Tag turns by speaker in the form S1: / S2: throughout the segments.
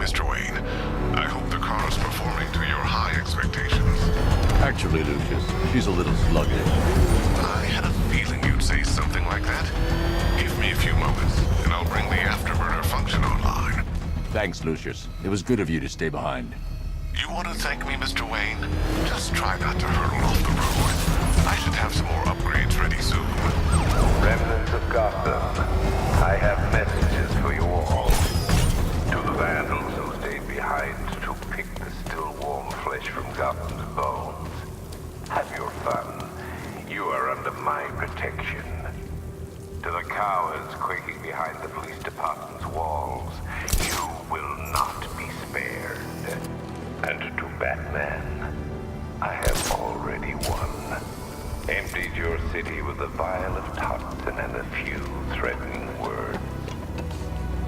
S1: Mr. Wayne. I hope the car is performing to your high expectations.
S2: Actually, Lucius, she's a little sluggish.
S1: I had a feeling you'd say something like that. Give me a few moments, and I'll bring the afterburner function online.
S2: Thanks, Lucius. It was good of you to stay behind.
S1: You want to thank me, Mr. Wayne? Just try not to hurtle off the road. I should have some more upgrades ready soon.
S3: Remnants of Gotham, I have messages for you all. To the vandals who stayed behind to pick the still warm flesh from Gotham's bones. Have your fun. You are under my protection. To the cowards quaking behind the police department's walls, you will not be spared. And to Batman, I have already won. Emptied your city with a vial of toxin and a few threatening words.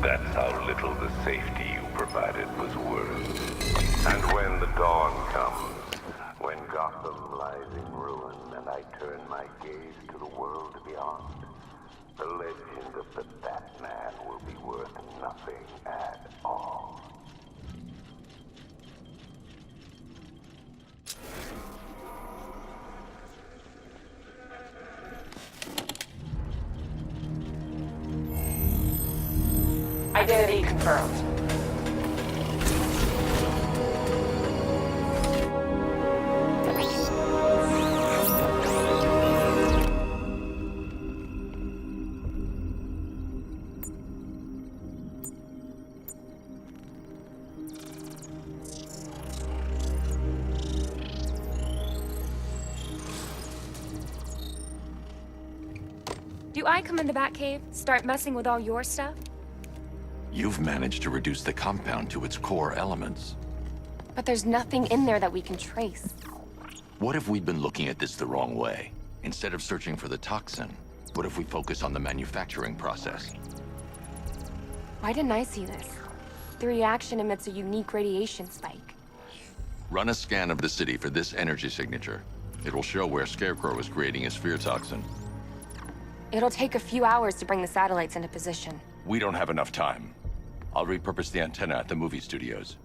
S3: That's how little the safety you provided was worth. And when the dawn comes, when Gotham lies in ruin and I turn my gaze to the world beyond, the legend of the Batman will be worth nothing at all.
S4: Identity confirmed.
S5: Do I come in the Batcave, start messing with all your stuff?
S2: You've managed to reduce the compound to its core elements.
S5: But there's nothing in there that we can trace.
S2: What if we'd been looking at this the wrong way? Instead of searching for the toxin, what if we focus on the manufacturing process?
S5: Why didn't I see this? The reaction emits a unique radiation spike.
S2: Run a scan of the city for this energy signature. It will show where Scarecrow is creating his fear toxin.
S5: It'll take a few hours to bring the satellites into position.
S2: We don't have enough time. I'll repurpose the antenna at the movie studios.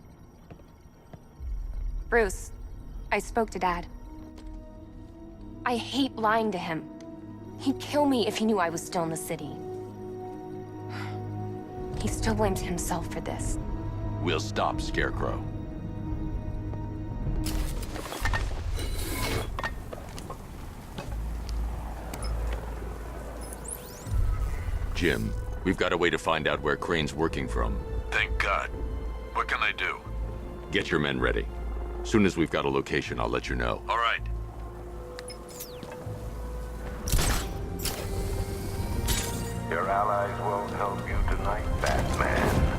S5: Bruce, I spoke to Dad. I hate lying to him. He'd kill me if he knew I was still in the city. He still blames himself for this.
S2: We'll stop Scarecrow. Jim, we've got a way to find out where Crane's working from.
S1: Thank God. What can I do?
S2: Get your men ready. Soon as we've got a location, I'll let you know.
S1: All right.
S3: Your allies won't help you tonight, Batman.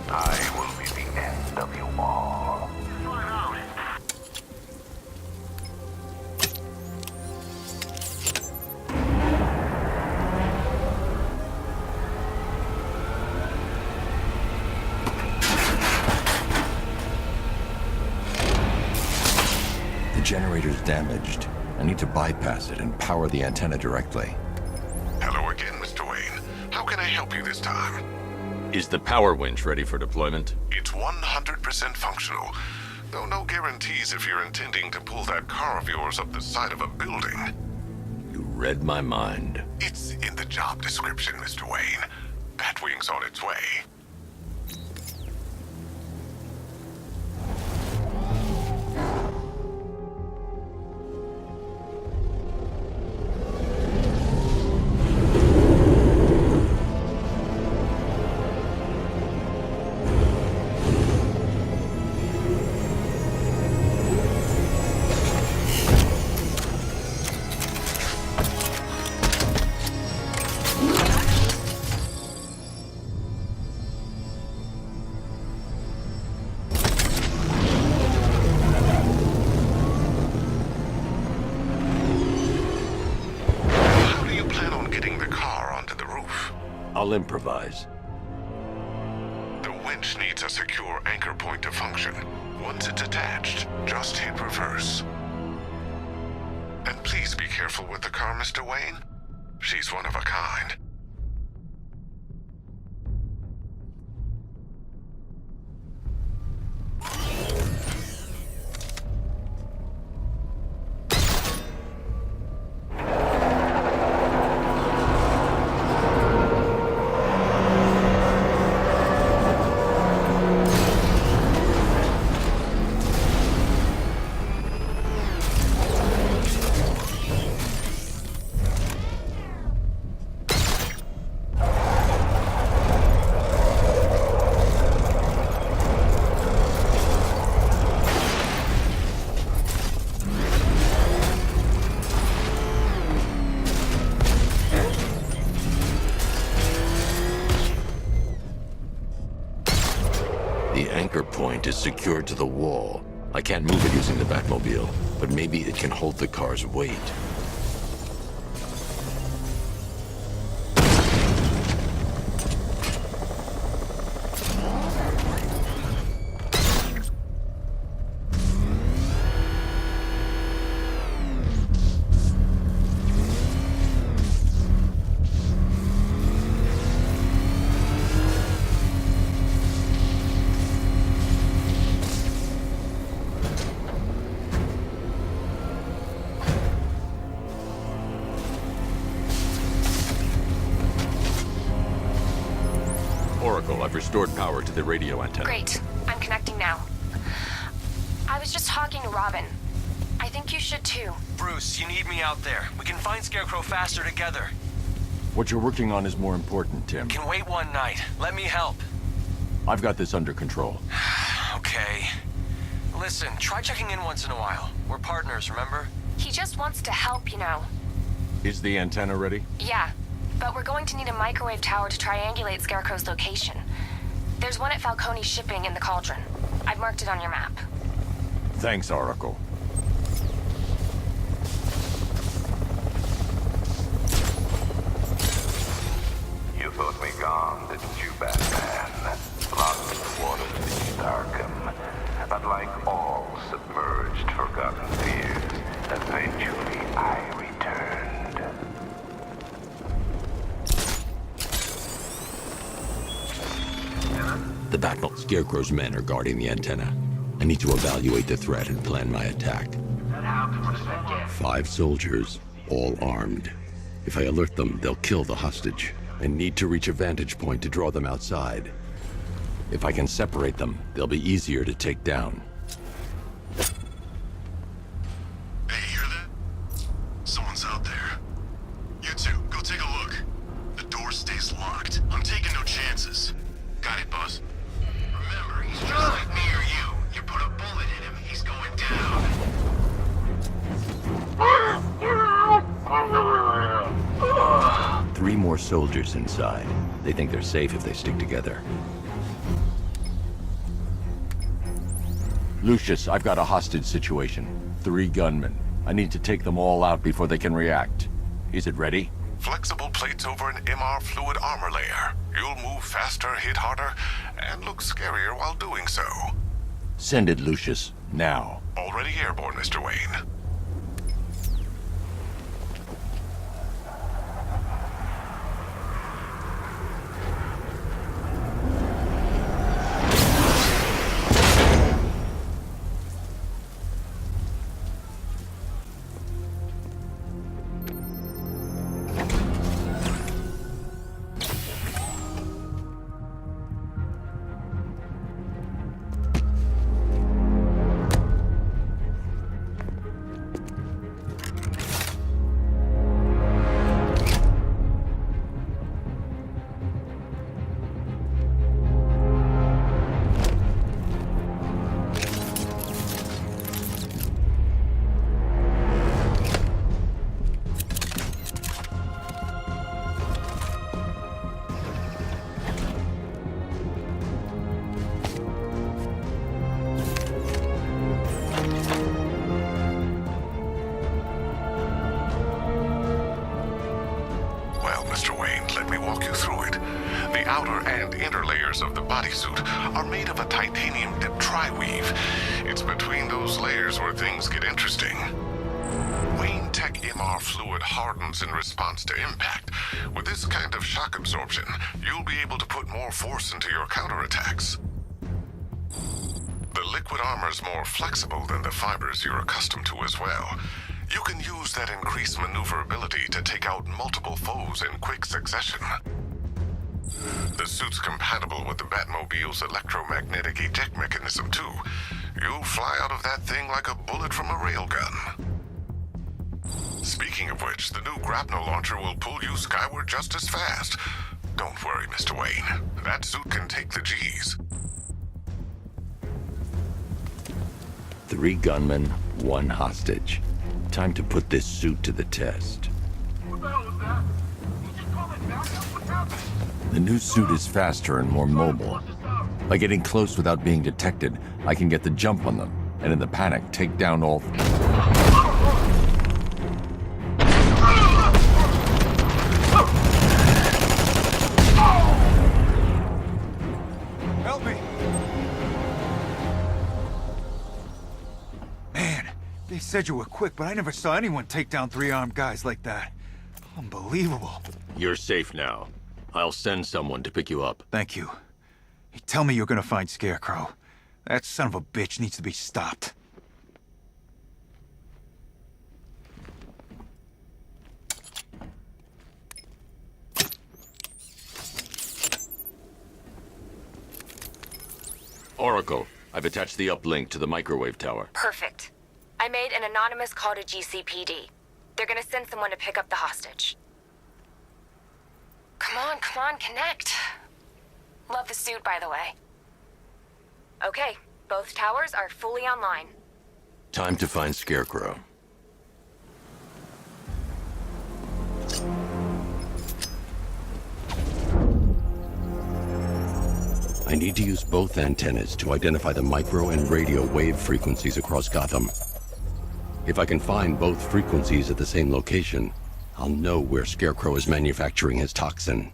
S3: I will be the end of you all.
S2: The generator's damaged. I need to bypass it and power the antenna directly.
S1: Hello again, Mr. Wayne. How can I help you this time?
S2: Is the power winch ready for deployment?
S1: It's 100% functional, though no guarantees if you're intending to pull that car of yours up the side of a building.
S2: You read my mind.
S1: It's in the job description, Mr. Wayne. Batwing's on its way.
S2: I'll improvise.
S1: The winch needs a secure anchor point to function. Once it's attached, just hit reverse. And please be careful with the car, Mr. Wayne. She's one of a kind.
S2: The anchor point is secured to the wall. I can't move it using the Batmobile, but maybe it can hold the car's weight. I've restored power to the radio antenna.
S5: Great. I'm connecting now. I was just talking to Robin. I think you should too.
S6: Bruce, you need me out there. We can find Scarecrow faster together.
S2: What you're working on is more important, Tim.
S6: Can wait one night. Let me help.
S2: I've got this under control.
S6: Okay. Listen, try checking in once in a while. We're partners, remember?
S5: He just wants to help, you know.
S2: Is the antenna ready?
S5: Yeah, but we're going to need a microwave tower to triangulate Scarecrow's location. There's one at Falcone's shipping in the Cauldron. I've marked it on your map.
S2: Thanks, Oracle.
S3: You thought me gone, didn't you, Batman? Lost in the waters beneath Arkham. But like all submerged, forgotten fears, eventually I returned.
S2: The Batmobile Scarecrow's men are guarding the antenna. I need to evaluate the threat and plan my attack. 5 soldiers, all armed. If I alert them, they'll kill the hostage. I need to reach a vantage point to draw them outside. If I can separate them, they'll be easier to take down.
S1: Hey, you hear that? Someone's out there. You two, go take a look. The door stays locked. I'm taking no chances. Got it, boss. Remember, he's just like me or you. You put a bullet in him, he's going down.
S2: 3 more soldiers inside. They think they're safe if they stick together. Lucius, I've got a hostage situation. 3 gunmen. I need to take them all out before they can react. Is it ready?
S1: Flexible plates over an MR fluid armor layer. You'll move faster, hit harder, and look scarier while doing so.
S2: Send it, Lucius. Now.
S1: Already airborne, Mr. Wayne. Of the bodysuit are made of a titanium dip tri-weave. It's between those layers where things get interesting. Wayne Tech MR fluid hardens in response to impact. With this kind of shock absorption, you'll be able to put more force into your counterattacks. The liquid armor's more flexible than the fibers you're accustomed to as well. You can use that increased maneuverability to take out multiple foes in quick succession. The suit's compatible with the Batmobile's electromagnetic eject mechanism, too. You'll fly out of that thing like a bullet from a railgun. Speaking of which, the new grapnel launcher will pull you skyward just as fast. Don't worry, Mr. Wayne. That suit can take the G's.
S2: 3 gunmen, 1 hostage. Time to put this suit to the test.
S7: What the hell was that? You just called it backup? What's happening?
S2: The new suit is faster and more mobile.
S7: By getting close without being detected, I can get the jump on them, and in the panic, take down all...
S8: Help me! Man, they said you were quick, but I never saw anyone take down 3 armed guys like that. Unbelievable.
S2: You're safe now. I'll send someone to pick you up.
S8: Thank you. Hey, tell me you're gonna find Scarecrow. That son of a bitch needs to be stopped.
S2: Oracle, I've attached the uplink to the microwave tower.
S5: Perfect. I made an anonymous call to GCPD. They're gonna send someone to pick up the hostage. Come on, connect. Love the suit, by the way. Okay, both towers are fully online.
S2: Time to find Scarecrow. I need to use both antennas to identify the micro and radio wave frequencies across Gotham. If I can find both frequencies at the same location, I'll know where Scarecrow is manufacturing his toxin.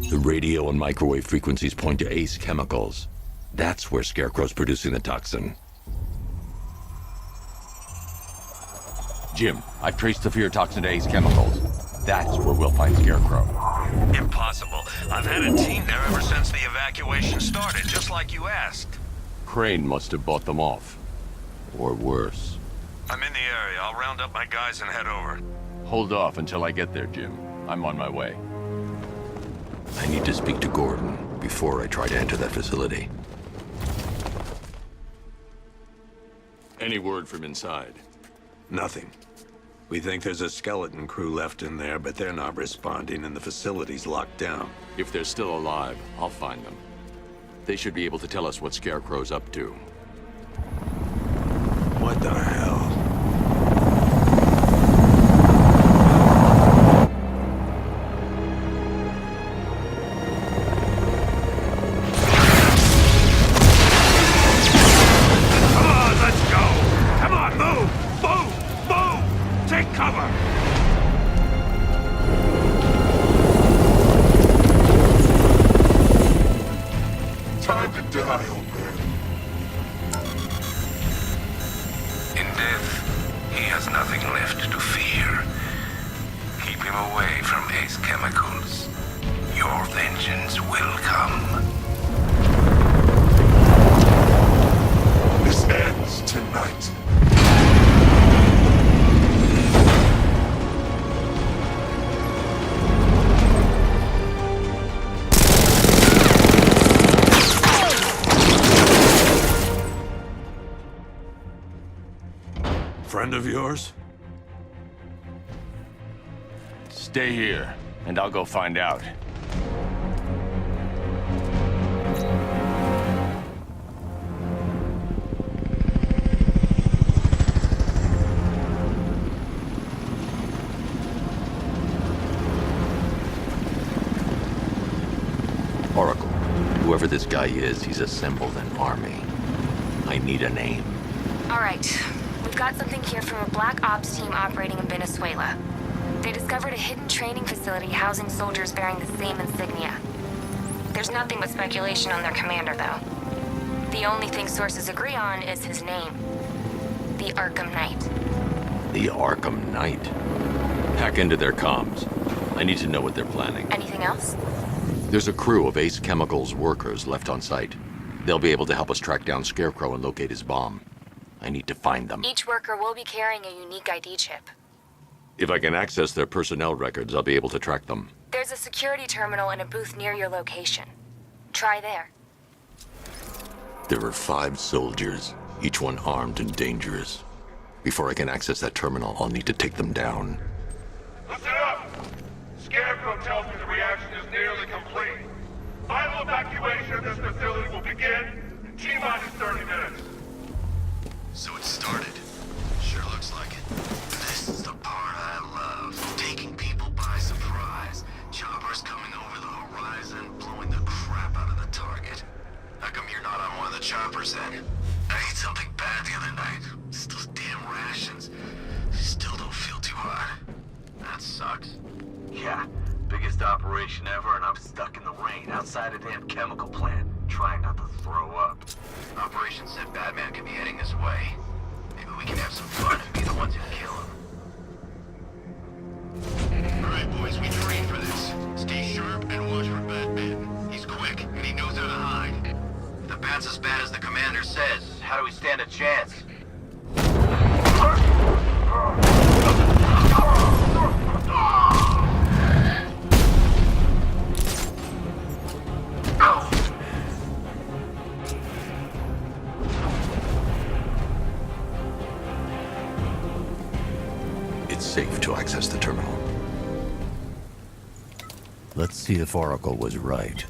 S2: The radio and microwave frequencies point to Ace Chemicals. That's where Scarecrow's producing the toxin. Jim, I've traced the fear toxin to Ace Chemicals. That's where we'll find Scarecrow.
S9: Impossible. I've had a team there ever since the evacuation started, just like you asked.
S2: Crane must have bought them off. Or worse.
S9: I'm in the area. I'll round up my guys and head over.
S2: Hold off until I get there, Jim. I'm on my way. I need to speak to Gordon before I try to enter that facility. Any word from inside?
S10: Nothing. We think there's a skeleton crew left in there, but they're not responding and the facility's locked down.
S2: If they're still alive, I'll find them. They should be able to tell us what Scarecrow's up to.
S10: What the hell? Friend of yours?
S7: Stay here, and I'll go find out.
S2: Oracle, whoever this guy is, he's assembled an army. I need a name.
S5: All right. We've got something here from a Black Ops team operating in Venezuela. They discovered a hidden training facility housing soldiers bearing the same insignia. There's nothing but speculation on their commander, though. The only thing sources agree on is his name. The Arkham Knight.
S2: The Arkham Knight? Hack into their comms. I need to know what they're planning.
S5: Anything else?
S2: There's a crew of Ace Chemicals workers left on site. They'll be able to help us track down Scarecrow and locate his bomb. I need to find them.
S5: Each worker will be carrying a unique ID chip.
S7: If I can access their personnel records, I'll be able to track them.
S5: There's a security terminal in a booth near your location. Try there.
S2: There are 5 soldiers, each one armed and dangerous. Before I can access that terminal, I'll need to take them down.
S3: Listen up! Scarecrow tells me the reaction is nearly complete. Final evacuation of this facility will begin in T-minus 30 minutes.
S11: So it started. Sure looks like it. This is the part I love. Taking people by surprise. Choppers coming over the horizon, blowing the crap out of the target. How come you're not on one of the choppers then? I ate something bad the other night. It's those damn rations. Still don't feel too hot. That sucks.
S12: Yeah, biggest operation ever, and I'm stuck in the rain outside a damn chemical plant, trying not to throw up.
S11: Operation said Batman could be heading this way. Maybe we can have some fun and be the ones who kill him. Alright boys, we trained for this. Stay sharp and watch for Batman. He's quick, and he knows how to hide. If the bat's as bad as the commander says, how do we stand a chance?
S2: It's safe to access the terminal. Let's see if Oracle was right.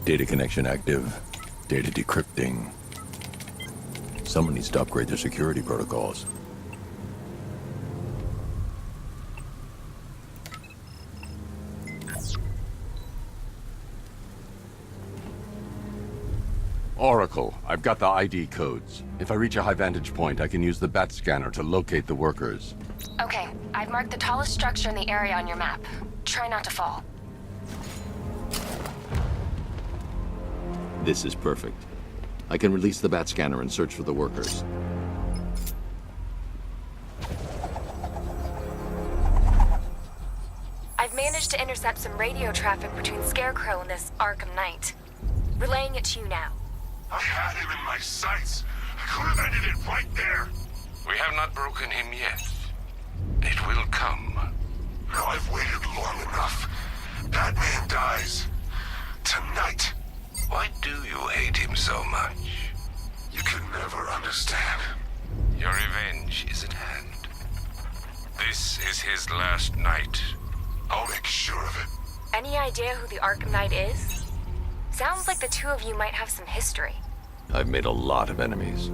S2: Data connection active. Data decrypting. Someone needs to upgrade their security protocols.
S7: Oracle, I've got the ID codes. If I reach a high vantage point, I can use the bat scanner to locate the workers.
S5: Okay, I've marked the tallest structure in the area on your map. Try not to fall.
S2: This is perfect. I can release the bat scanner and search for the workers.
S5: I've managed to intercept some radio traffic between Scarecrow and this Arkham Knight. Relaying it to you now.
S3: I had him in my sights. I could have ended it right there.
S1: We have not broken him yet. It will come.
S3: Now I've waited long enough. Batman dies. Tonight.
S1: Why do you hate him so much?
S3: You can never understand.
S1: Your revenge is at hand. This is his last night.
S3: I'll make sure of it.
S5: Any idea who the Arkham Knight is? Sounds like the two of you might have some history.
S2: I've made a lot of enemies.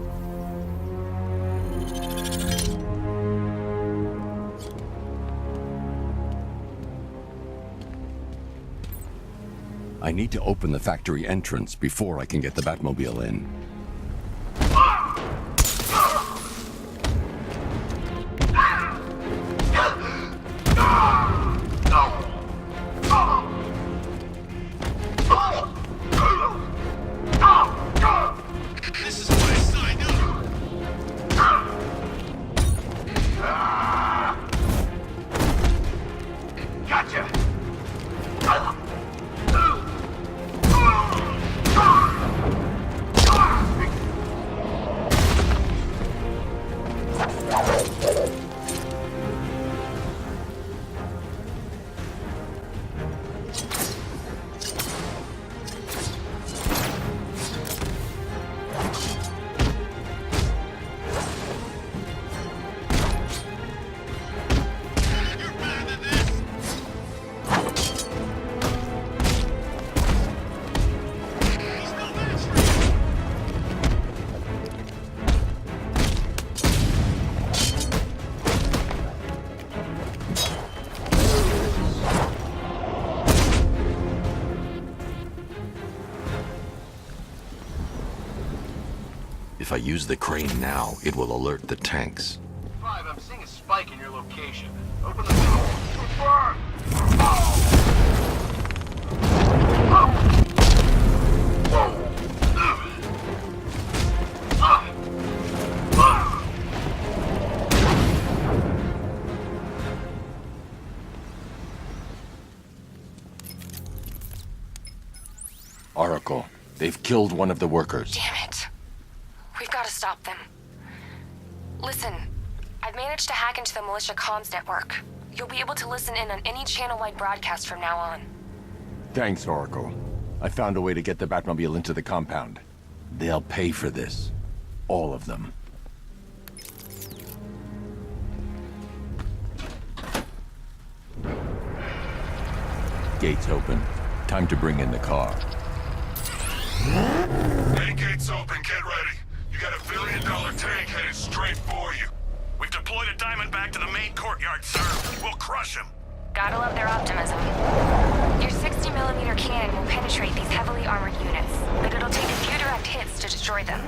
S7: I need to open the factory entrance before I can get the Batmobile in.
S11: This is what I signed up!
S12: Gotcha!
S2: If I use the crane now, it will alert the tanks.
S12: 5, I'm seeing a spike in your location. Open the door.
S7: Oracle, they've killed one of the workers.
S5: Damn it. We've got to stop them. Listen, I've managed to hack into the militia comms network. You'll be able to listen in on any channel-wide broadcast from now on.
S7: Thanks, Oracle. I found a way to get the Batmobile into the compound. They'll pay for this. All of them. Gates open. Time to bring in the car.
S1: Main gate's open, get ready. You got $1 billion tank headed straight for you.
S9: We've deployed a Diamondback to the main courtyard, sir. We'll crush him.
S5: Gotta love their optimism. Your 60mm cannon will penetrate these heavily armored units, but it'll take a few direct hits to destroy them.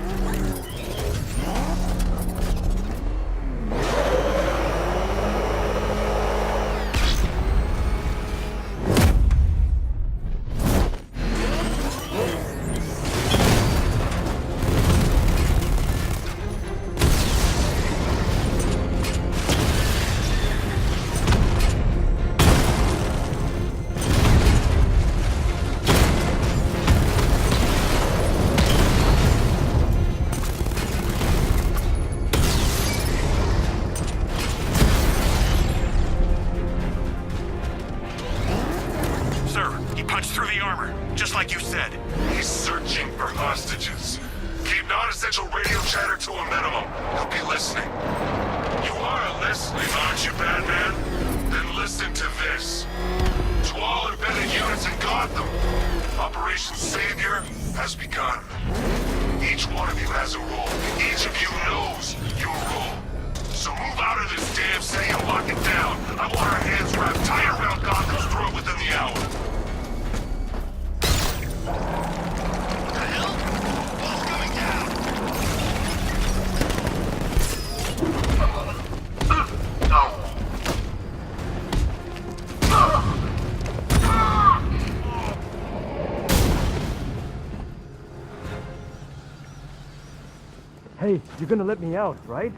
S13: Hey, you're gonna let me out, right?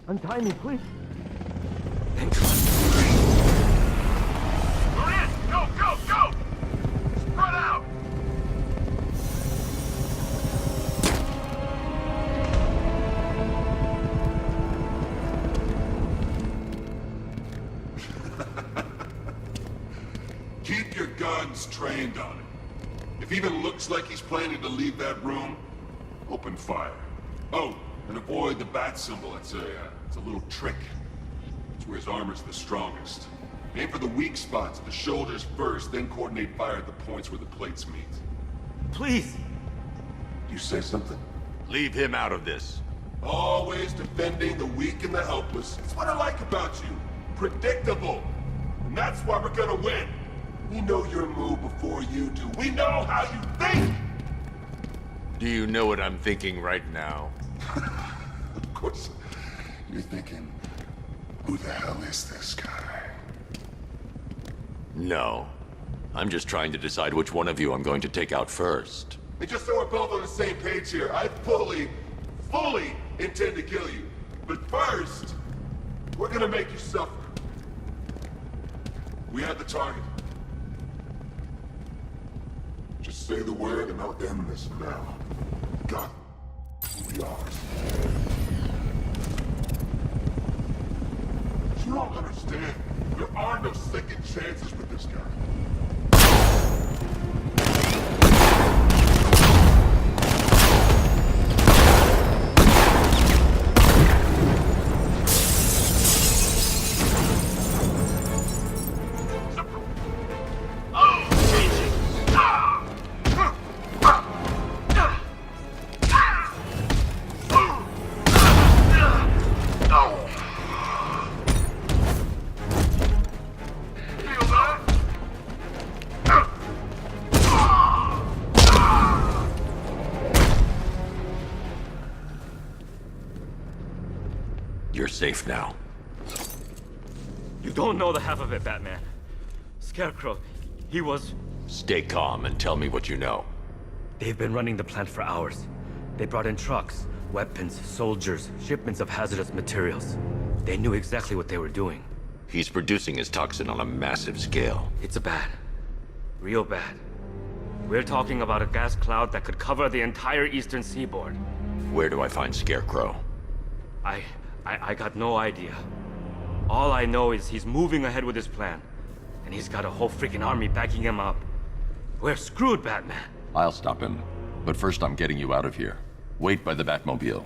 S13: Untie me, please.
S1: We're in! Go, go, go! Spread out!
S14: Keep your guns trained on it. If even looks like he's planning to leave that room, open fire. Oh, and avoid the bat symbol. It's a little trick. It's where his armor's the strongest. Aim for the weak spots, the shoulders first, then coordinate fire at the points where the plates meet.
S13: Please!
S14: You say something?
S7: Leave him out of this.
S14: Always defending the weak and the helpless. It's what I like about you. Predictable. And that's why we're gonna win. We know your move before you do. We know how you think!
S7: Do you know what I'm thinking right now?
S14: Of course. You're thinking, who the hell is this guy?
S7: No. I'm just trying to decide which one of you I'm going to take out first.
S14: And just so we're both on the same page here, I fully intend to kill you. But first, we're gonna make you suffer. We have the target. Just say the word and I'll end this now. God, we are. You don't understand. There are no second chances with this guy.
S7: You're safe now.
S13: You don't know the half of it, Batman. Scarecrow, he was...
S7: Stay calm and tell me what you know.
S13: They've been running the plant for hours. They brought in trucks, weapons, soldiers, shipments of hazardous materials. They knew exactly what they were doing.
S7: He's producing his toxin on a massive scale.
S13: It's bad. Real bad. We're talking about a gas cloud that could cover the entire eastern seaboard.
S7: Where do I find Scarecrow?
S13: I got no idea. All I know is he's moving ahead with his plan. And he's got a whole freaking army backing him up. We're screwed, Batman.
S7: I'll stop him. But first I'm getting you out of here. Wait by the Batmobile.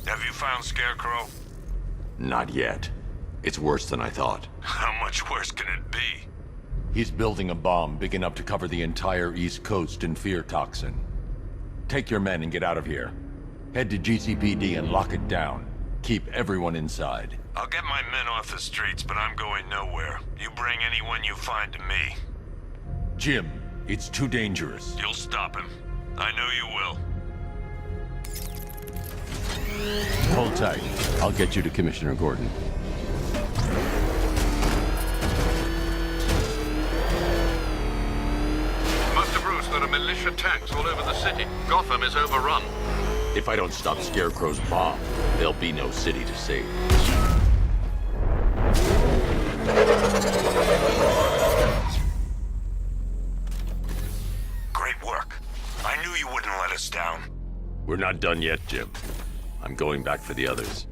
S9: Have you found Scarecrow?
S2: Not yet. It's worse than I thought.
S9: How much worse can it be?
S7: He's building a bomb big enough to cover the entire East Coast in fear toxin. Take your men and get out of here. Head to GCPD and lock it down. Keep everyone inside.
S9: I'll get my men off the streets, but I'm going nowhere. You bring anyone you find to me.
S7: Jim, it's too dangerous.
S9: You'll stop him. I know you will.
S7: Hold tight. I'll get you to Commissioner Gordon.
S15: Master Bruce, there are militia tanks all over the city. Gotham is overrun.
S2: If I don't stop Scarecrow's bomb, there'll be no city to save.
S9: Great work. I knew you wouldn't let us down.
S2: We're not done yet, Jim. I'm going back for the others.